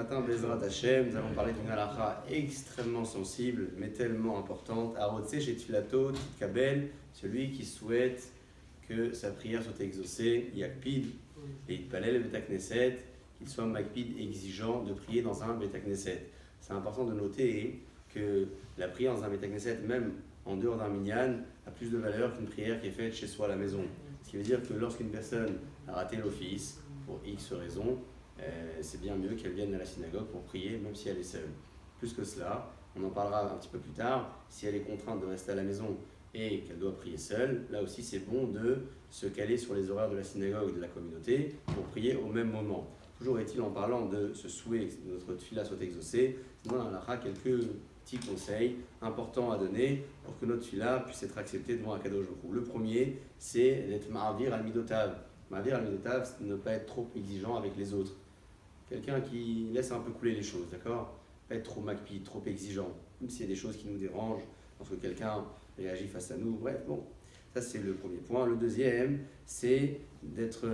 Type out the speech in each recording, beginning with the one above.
matin, Bezrat Hashem, nous allons parler d'une halakha extrêmement sensible, mais tellement importante. Arotse chez Tfilato, Titkabel, celui qui souhaite que sa prière soit exaucée, Yakpid, et Itpalel le Beta Knesset, qu'il soit Makpid exigeant de prier dans un Beta Knesset. C'est important de noter que la prière dans un Beta Knesset, même en dehors d'un minyan, a plus de valeur qu'une prière qui est faite chez soi à la maison. Ce qui veut dire que lorsqu'une personne a raté l'office, pour X raisons, c'est bien mieux qu'elle vienne à la synagogue pour prier, même si elle est seule. Plus que cela, on en parlera un petit peu plus tard, si elle est contrainte de rester à la maison et qu'elle doit prier seule, là aussi c'est bon de se caler sur les horaires de la synagogue et de la communauté pour prier au même moment. Toujours est-il, en parlant de ce souhait que notre tefila soit exaucée, sinon on aura quelques petits conseils importants à donner pour que notre tefila puisse être acceptée devant Akadosh Baruch Hu. Le premier, c'est d'être ma'avir al-midotav. Ma'avir al-midotav, c'est de ne pas être trop exigeant avec les autres. Quelqu'un qui laisse un peu couler les choses, d'accord? Pas être trop makpid, trop exigeant, même s'il y a des choses qui nous dérangent, lorsque quelqu'un réagit face à nous. Bref, bon, ça c'est le premier point. Le deuxième, c'est d'être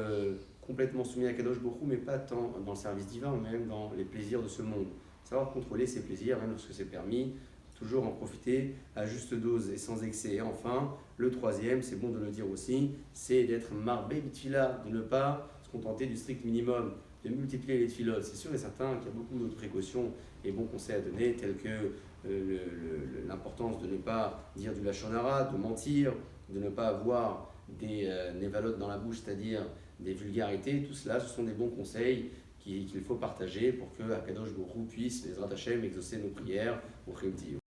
complètement soumis à Kadosh Baruch Hu, mais pas tant dans le service divin, mais même dans les plaisirs de ce monde. Savoir contrôler ses plaisirs, même lorsque c'est permis, toujours en profiter à juste dose et sans excès. Et enfin, le troisième, c'est bon de le dire aussi, c'est d'être marbé bitfila, de ne pas se contenter du strict minimum, de multiplier les tfilotes. C'est sûr et certain qu'il y a beaucoup d'autres précautions et bons conseils à donner, tels que l'importance de ne pas dire du lachon hara, de mentir, de ne pas avoir des névalotes dans la bouche, c'est-à-dire des vulgarités. Tout cela, ce sont des bons conseils qu'il faut partager pour que Akadosh Baruch Hu puisse, les Hashem, exaucer nos prières au Chim Tiyou.